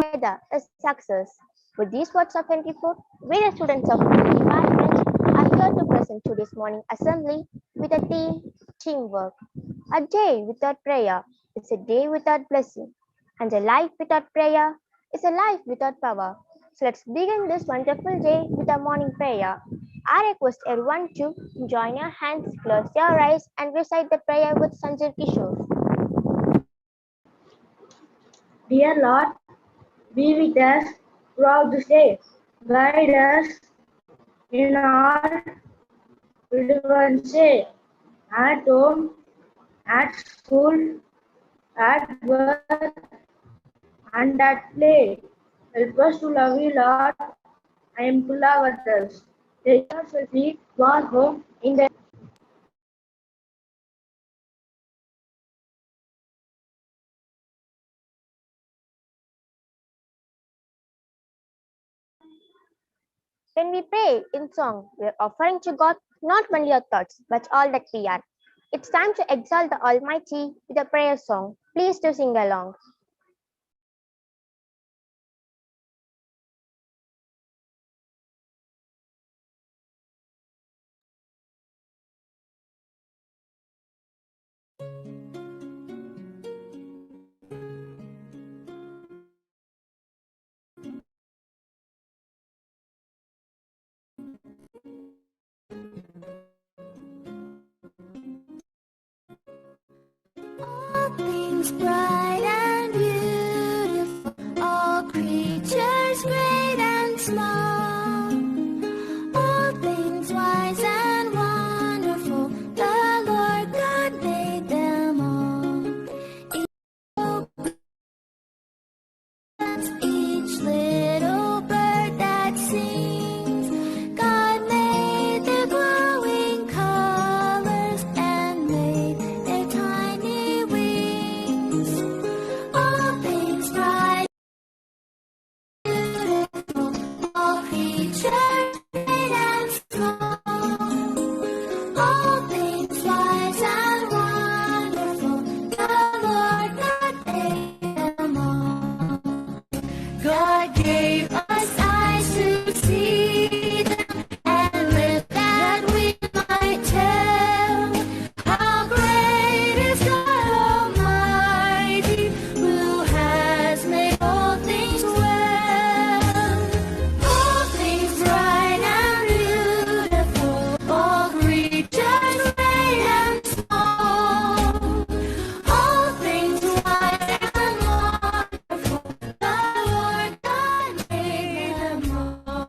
together is success. With these words of Henry Ford, we the students of the department are here to present today's morning assembly with a theme teamwork. A day without prayer is a day without blessing, and a life without prayer is a life without power. So let's begin this wonderful day with a morning prayer. I request everyone to join your hands, close your eyes, and recite the prayer with Sanjay Kishore. Dear Lord, be with us throughout this day. Guide us in all we do and say, at home, at school, at work, and at play. Help us to love you, Lord, and to love others. Take us safely to our home in the When we pray in song, we are offering to God not only our thoughts, but all that we are. It's time to exalt the Almighty with a prayer song. Please do sing along. All things bright and beautiful, all creatures great and small, all things wise and wonderful, the Lord God made them all. Each little bird that sings, God made the glowing colors and made their tiny wings. All things bright and beautiful, all creatures great and small, all things wise and wonderful, the Lord God made them all. God gave us eyes to see them and lips that we might tell how great is God Almighty, who has made all things well. All things bright and beautiful, all creatures great and small, all things wise and wonderful, the Lord God made them all.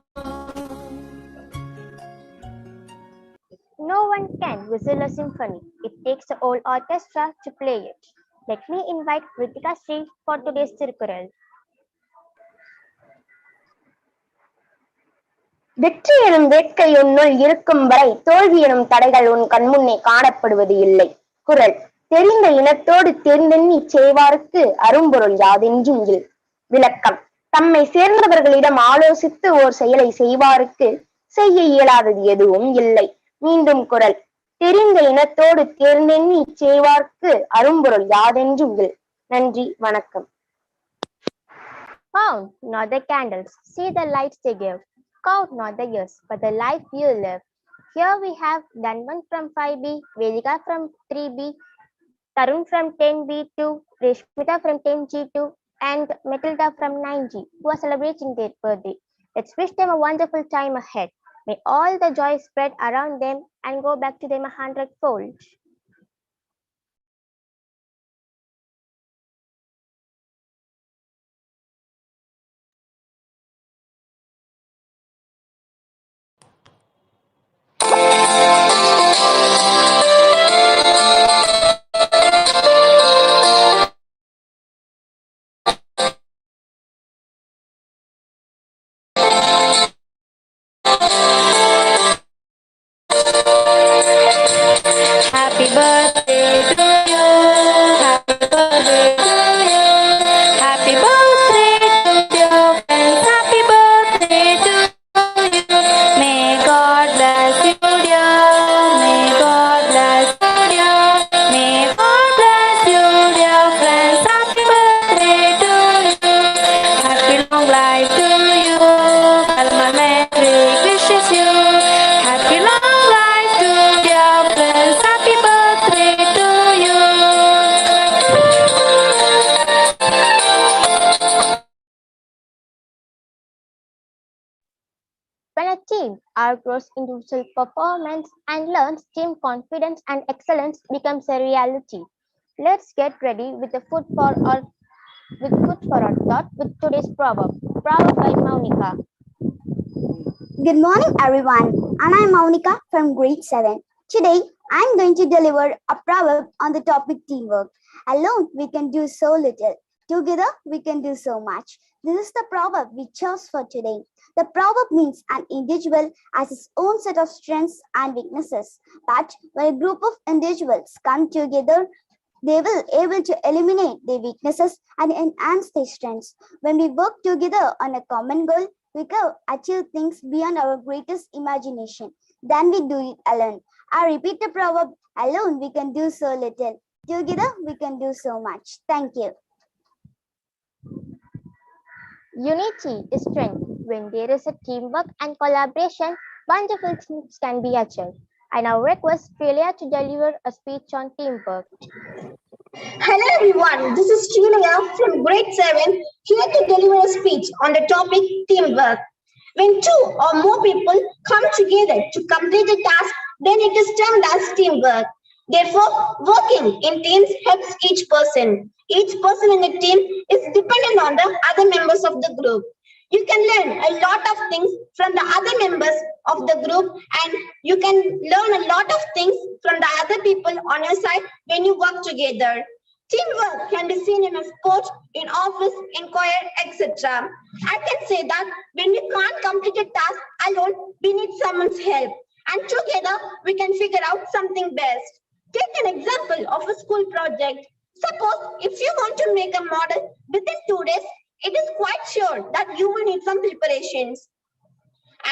No one can whistle a symphony. It takes a whole orchestra to play it. Let me invite Ritika Sri for today's Tirukural. வெற்றி எனும் வேட்கை உன்னுள் இருக்கும் வரை தோல்வி எனும் தடைகள் உன் கண்முன்னே காணப்படுவது இல்லை. குறள். தெரிந்த இனத்தோடு தேர்ந்தெண்ணி செய்வாருக்கு அரும்பொருள் யாதென்றும் இல். விளக்கம். தம்மை சேர்ந்தவர்களிடம் ஆலோசித்து ஓர் செயலை செய்வாருக்கு செய்ய இயலாதது எதுவும் இல்லை. மீண்டும் குறள். தெரிந்த இனத்தோடு தேர்ந்தெண்ணி செய்வார்க்கு அரும்பொருள் யாதென்றும் இல். நன்றி, வணக்கம். Count not the candles, see the lights they give. Count not the years, but the life you live. Here we have Danvan from 5B, Vedika from 3B, Tarun from 10B2, Reshmita from 10G2, and Matilda from 9G, who are celebrating their birthday. Let's wish them a wonderful time ahead. May all the joy spread around them and go back to them 100-fold. Happy When a team outgrows individual performance and learns, team confidence and excellence becomes a reality. Let's get ready with food for our thought with today's proverb. Proverb by Maunika. Good morning, everyone, and I'm Maunika from grade 7. Today, I'm going to deliver a proverb on the topic teamwork. Alone, we can do so little. Together, we can do so much. This is the proverb we chose for today. The proverb means an individual has his own set of strengths and weaknesses, but when a group of individuals come together, they will able to eliminate their weaknesses and enhance their strengths. When we work together on a common goal, we can achieve things beyond our greatest imagination than we do it alone. I repeat the proverb, alone we can do so little. Together we can do so much. Thank you. Unity is strength. When there is a teamwork and collaboration, wonderful things can be achieved. I now request Freya to deliver a speech on teamwork. Hello everyone, this is Srileya from grade 7 here to deliver a speech on the topic teamwork. When two or more people come together to complete a task, then it is termed as teamwork. Therefore, working in teams helps each person. Each person in a team is dependent on the other members of the group. You can learn a lot of things from the other members of the group, and you can learn a lot of things from the other people on your side when you work together. Teamwork can be seen in a sport, in office, in choir, etc. I can say that when we can't complete a task alone, we need someone's help. And together, we can figure out something best. Take an example of a school project. Suppose if you want to make a model within 2 days, it is quite sure that you will need some preparations.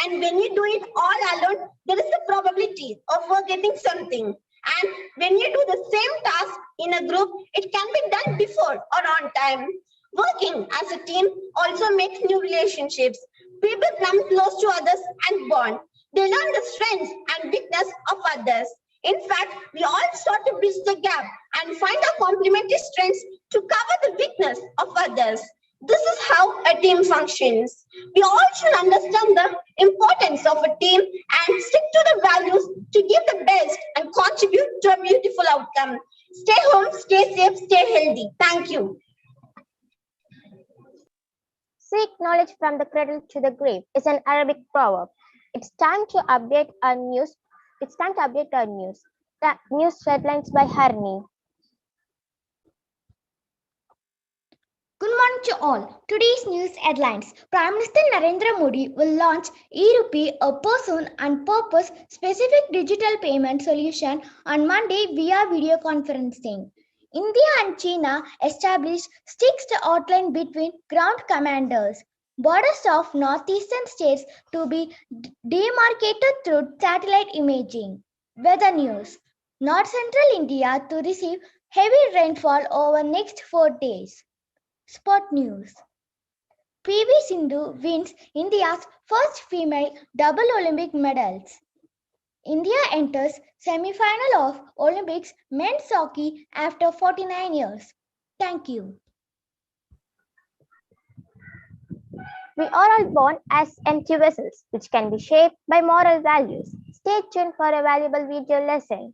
And when you do it all alone, there is a probability of forgetting something. And when you do the same task in a group, it can be done before or on time. Working as a team also makes new relationships. People come close to others and bond. They learn the strengths and weakness of others. In fact, we all start to bridge the gap and find our complementary strengths to cover the weakness of others. This is how a team functions. We all should understand the importance of a team and stick to the values to give the best and contribute to a beautiful outcome. Stay home, stay safe, stay healthy. Thank you. Seek knowledge from the cradle to the grave is an Arabic proverb. It's time to update our news. The news headlines by Harni. Good morning to all. Today's news headlines. Prime Minister Narendra Modi will launch e-Rupee, a person and purpose specific digital payment solution on Monday via video conferencing. India and China established fixed hotline between ground commanders. Borders of northeastern states to be demarcated through satellite imaging. Weather news. North Central India to receive heavy rainfall over next 4 days. Sport news. PV Sindhu wins India's first female double Olympic medals. India enters semi-final of Olympics men's hockey after 49 years. Thank you. We are all born as empty vessels, which can be shaped by moral values. Stay tuned for a valuable video lesson.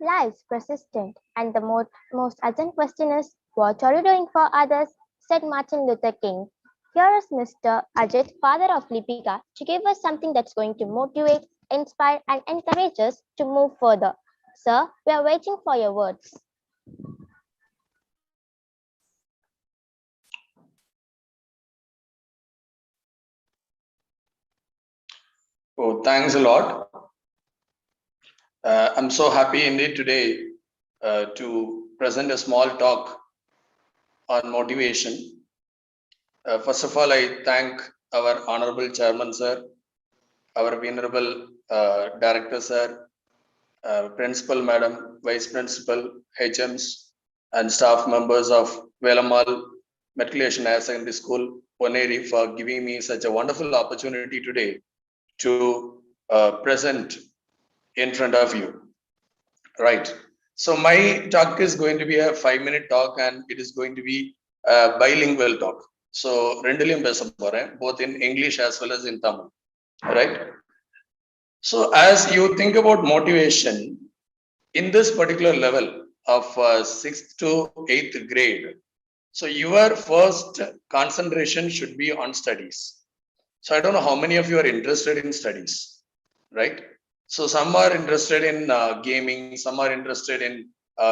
Life's persistent, and the most urgent question is, what are you doing for others? Said Martin Luther King. Here is Mr. Ajit, father of Lipika, to give us something that's going to motivate, inspire, and encourage us to move further. Sir, we are waiting for your words. Oh, thanks a lot. I'm so happy indeed today to present a small talk on motivation. First of all, I thank our Honorable Chairman, sir, our Venerable Director, sir, Principal, Madam, Vice Principal, HMs, and staff members of Velamal Matriculation Higher Secondary School, Poneri, for giving me such a wonderful opportunity today to present in front of you. Right. So my talk is going to be a 5-minute talk, and it is going to be a bilingual talk. So rendilayum pesa poren, both in English as well as in Tamil. Right. So as you think about motivation in this particular level of 6th to 8th grade, so your first concentration should be on studies. So I don't know how many of you are interested in studies, right? So some are interested in gaming, some are interested in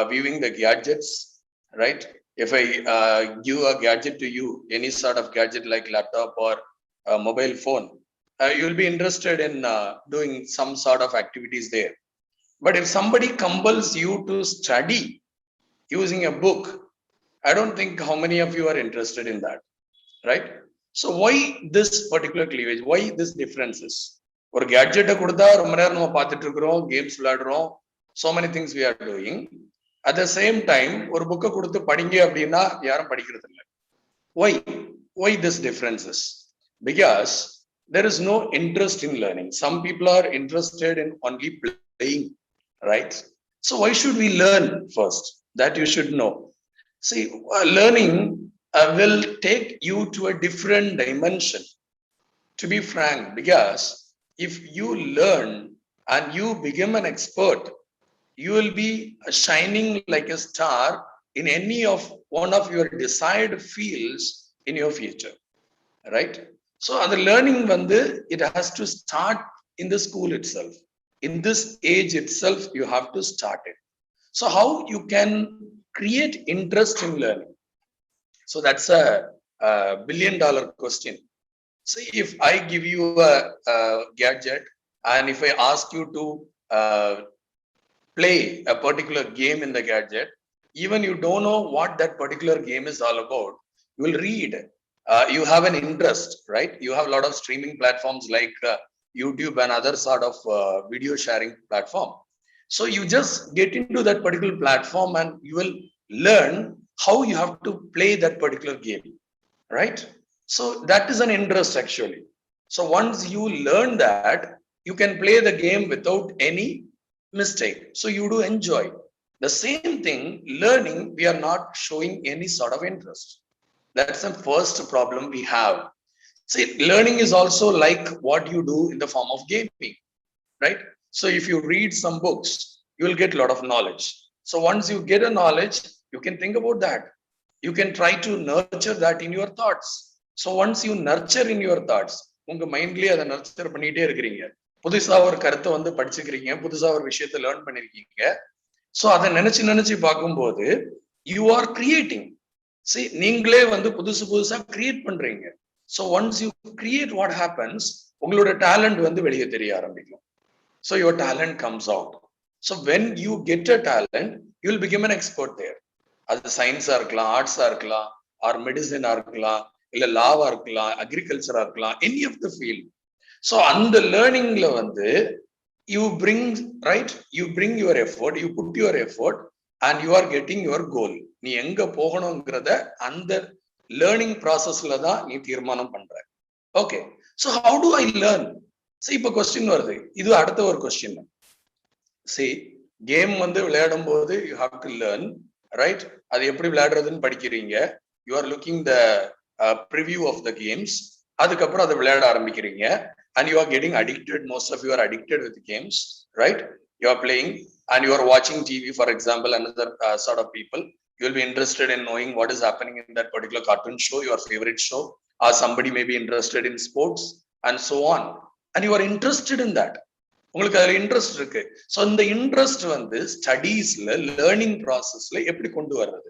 viewing the gadgets, right? If I give a gadget to you, any sort of gadget like laptop or a mobile phone, you'll be interested in doing some sort of activities there. But if somebody compels you to study using a book, I don't think how many of you are interested in that, right? So why this particular cleavage? Why this differences? ஒரு கேட்ஜெட்டை கொடுத்தா ரொம்ப நேரம் நம்ம பார்த்துட்டு இருக்கிறோம், games விளையாடுறோம், so many things we are doing. At the same time, ஒரு புக்கை கொடுத்து படிங்க அப்படின்னா யாரும் படிக்கிறது இல்லை. Why this differences? Because there is no interest in learning. Some people are interested in only playing, right? So why should we learn first? That you should know. See, learning will take you to a different dimension, to be frank, because if you learn and you become an expert, you will be shining like a star in any of one of your desired fields in your future, right? So the learning it has to start in the school itself. In this age itself, you have to start it. So how you can create interest in learning? So that's a $1 billion question. See, if I give you a gadget and if I ask you to play a particular game in the gadget, even you don't know what that particular game is all about, you will read. You have an interest, right? You have a lot of streaming platforms like YouTube and other sort of video sharing platform. So you just get into that particular platform and you will learn how you have to play that particular game, right? So that is an interest actually. So once you learn that, you can play the game without any mistake. So you do enjoy. The same thing, learning, we are not showing any sort of interest. That's the first problem we have. See, learning is also like what you do in the form of gaming, right? So if you read some books, you will get a lot of knowledge. So once you get a knowledge, you can think about that. You can try to nurture that in your thoughts. So once you nurture in your thoughts, உங்க மைண்ட்லயே அதை nurture பண்ணிட்டே இருக்கிறீங்க. புதுசா ஒரு கருத்தை படிச்சுக்கிறீங்க, புதுசா ஒரு விஷயத்தை லேர்ன் பண்ணிருக்கீங்க. ஸோ அதை நினைச்சு பார்க்கும்போது யூ ஆர் கிரியேட்டிங். See, நீங்களே புதுசா கிரியேட் பண்றீங்க. So once you create, what happens? உங்களோட டேலண்ட் வெளியே தெரிய ஆரம்பிக்கும். So your talent comes out. So when you get a talent, you will become an expert there. அது சயின்ஸா இருக்கலாம், ஆர்ட்ஸா இருக்கலாம், ஆர் மெடிசனா இருக்கலாம், இல்ல லாவா இருக்கலாம், அக்ரிகல்ச்சரா இருக்கலாம், any of the field. So அந்த லேர்னிங்ல you bring, right? You bring your effort, you put your effort and you are getting your goal. நீ எங்க போகணும்ங்கறத அந்த லேர்னிங் ப்ராசஸ்ல தான் நீ தீர்மானம் பண்ற. Okay, so how do I learn? See, இப்ப கொஸ்டின் வருது, இது அடுத்த ஒரு கொஸ்டின். See, கேம் விளையாடும் போது you have to learn, right? அது எப்படி விளையாடுறதுன்னு படிக்கிறீங்க. You are looking the preview of the games. அதுக்கப்புறம் அதை விளையாட ஆரம்பிக்கிறீங்க and you are getting addicted. Most of you are addicted with games, right? You are playing and you are watching TV, for example, another sort of people, you will be interested in knowing what is happening in that particular cartoon show, your favorite show, or somebody may be interested in sports and so on, and you are interested in that. உங்களுக்கு அதுல interest இருக்கு. So இந்த interest வந்து ஸ்டடீஸ்ல learning ப்ராசஸ்ல எப்படி கொண்டு வர்றது,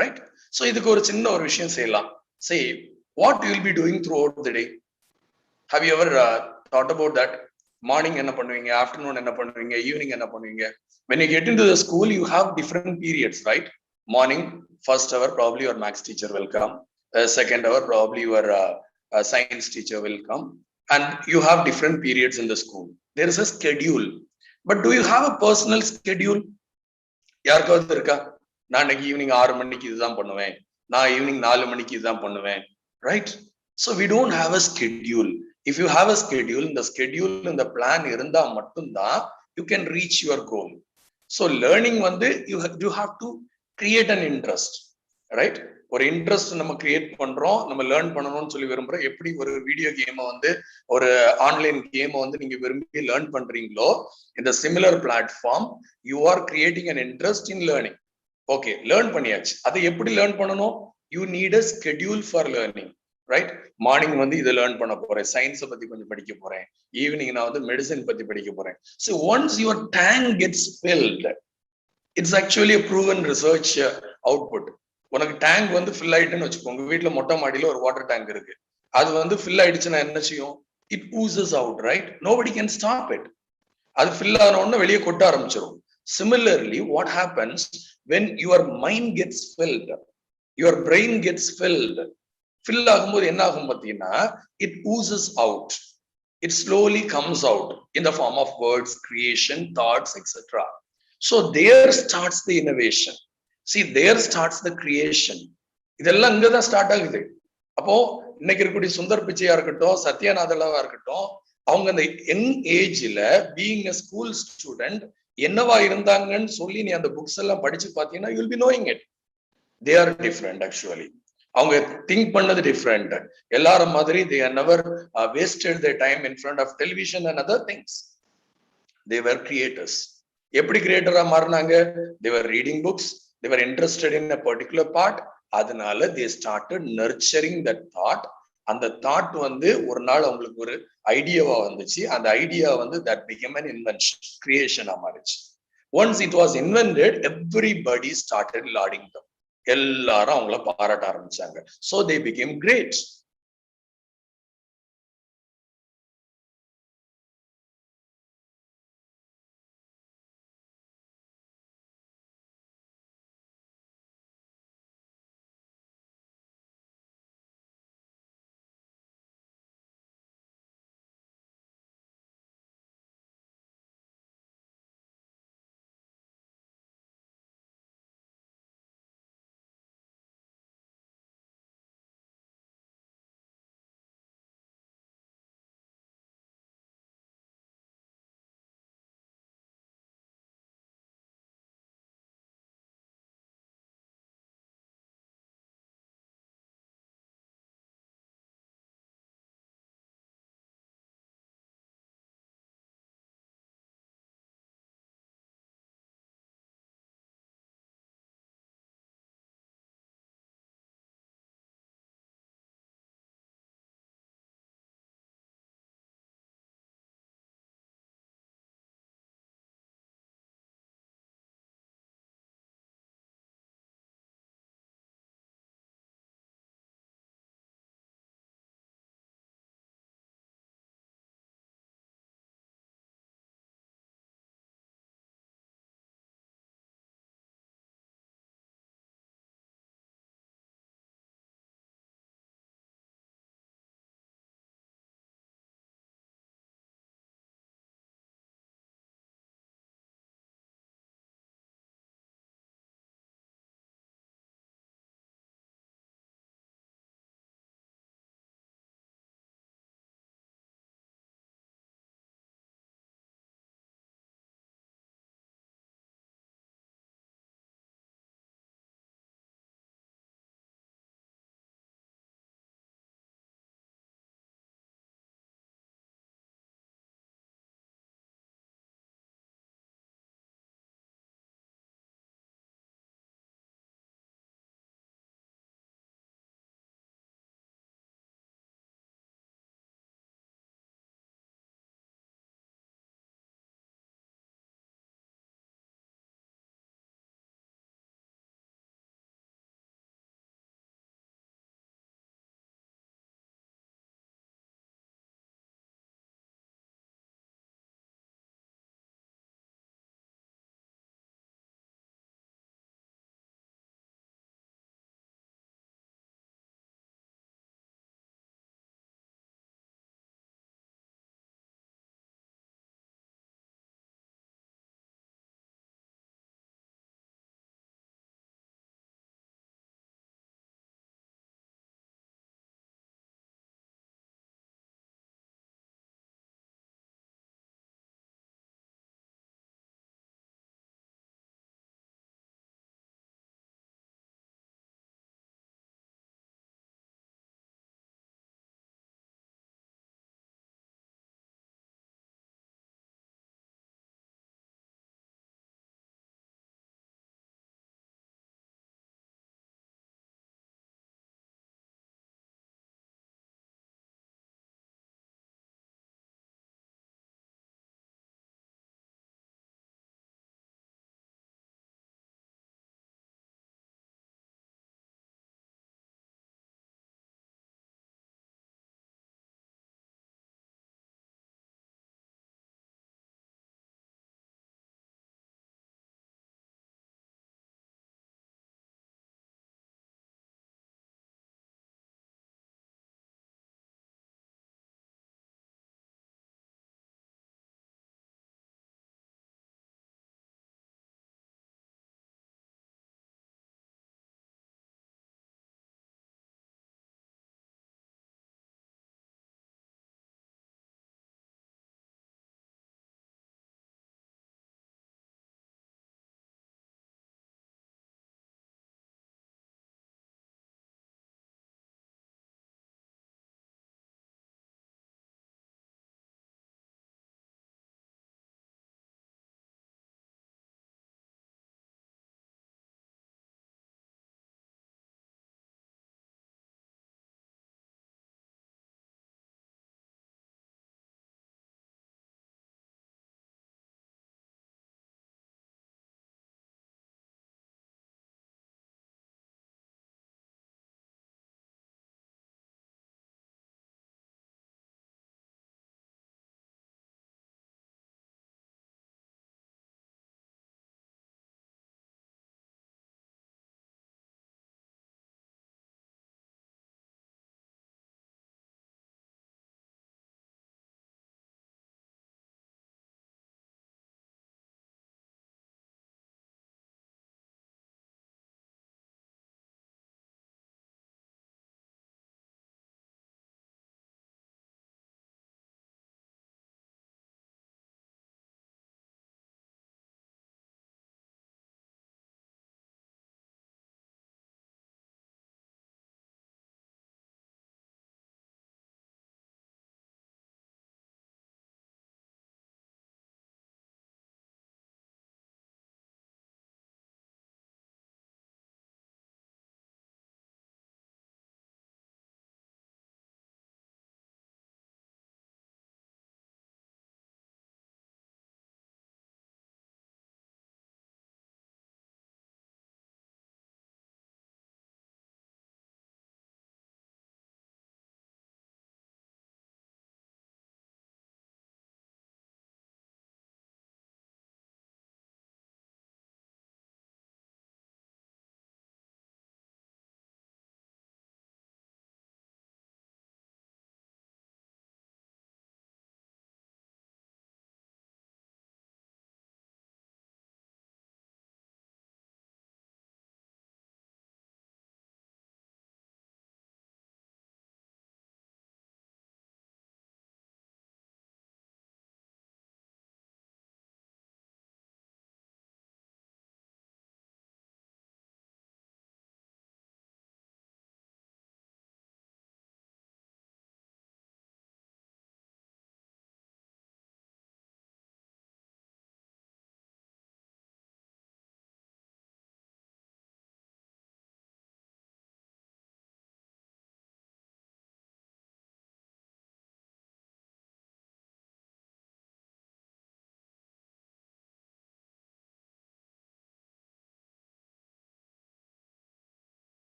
right? So இதுக்கு ஒரு சின்ன ஒரு விஷயம் செய்யலாம். Say what you will be doing through out the day. Have you ever thought about that? Morning என்ன பண்ணுவீங்க, ஆஃப்டர்நூன் என்ன பண்ணுவீங்க, ஈவினிங் என்ன பண்ணுவீங்க? when you get into the school you have different periods, right? Morning, first hour probably your maths teacher will come, second hour probably your science teacher will come, and you have different periods in the school. There is a schedule, but do you have a personal schedule? யாருக்காவது இருக்கா? நான் இன்னைக்கு evening 6 மணிக்கு இதுதான் பண்ணுவேன், நான் evening 4 மணிக்கு இதுதான் பண்ணுவேன், right? So we don't have a schedule. If you have a schedule, இந்த schedule இந்த plan இருந்தா மட்டும்தான் you can reach your goal. So learning வந்து you have to create an interest, right? ஒரு இன்ட்ரெஸ்ட் நம்ம கிரியேட் பண்றோம், நம்ம லேர்ன் பண்ணணும்னு சொல்லி விரும்புறோம். எப்படி ஒரு வீடியோ கேமை வந்து ஒரு ஆன்லைன் கேமை வந்து நீங்க விரும்பி லேர்ன் பண்றீங்களோ, இந்த similar platform you are creating an interest in learning. Okay, learn பண்ணியாச்சு, அதை எப்படி லேர்ன் பண்ணணும்? You need a schedule for learning, right? Morning வந்து இதை லேர்ன் பண்ண போறேன், சயின்ஸை பத்தி கொஞ்சம் படிக்க போறேன், ஈவினிங் நான் வந்து மெடிசன் பத்தி படிக்க போறேன். So once your tank gets filled, it's actually a proven research output. உனக்கு டேங்க் வந்து ஃபில் ஆயிட்டுன்னு வச்சுக்கோங்க, வீட்டுல மொட்டை மாடியில ஒரு வாட்டர் டேங்க் இருக்கு, அது வந்து ஃபில் ஆயிடுச்சுன்னா என்ன செய்யும்? It oozes out, right? Nobody can stop it. அது ஃபில் ஆன உடனே வெளியே கொட்ட ஆரம்பிச்சிடும். Similarly, what happens when your mind gets filled, your brain gets filled, fill ஆகும்போது என்ன ஆகும் பார்த்தீங்கன்னா, it oozes out, it slowly comes out in the form of words, creation, thoughts, etc. So there starts the innovation. See, there starts the creation. இதெல்லாம் இங்கதான் start ஆகுது. அப்போ இன்னைக்கு இருக்கக்கூடிய சுந்தர் பிச்சையா இருக்கட்டும், சத்யநாதலாவா இருக்கட்டும், அவங்க அந்த யங் ஏஜ்ல பீயிங் a ஸ்கூல் ஸ்டூடெண்ட் என்னவா இருந்தாங்கன்னு சொல்லி நீ அந்த புக்ஸ் எல்லாம் படிச்சு பார்த்தீங்கன்னா you will be knowing it. They are different actually. அவங்க திங்க் பண்ணது டிஃப்ரெண்ட். எல்லாரும் மாதிரி they are never wasted their time in front of television and other things. They were creators. எப்படி கிரியேட்டரா மாறினாங்க? They were reading books, they were interested in a particular part, அதனால they started nurturing that thought. அந்த thought வந்து ஒரு நாள் அவங்களுக்கு ஒரு ஐடியாவா வந்துச்சு, அந்த ஐடியா வந்து that became an invention, creation ஆ மாறிச்சு. Once it was invented, everybody started lauding them. எல்லாரும் அவங்கள பாராட்ட ஆரம்பிச்சாங்க. So they became great.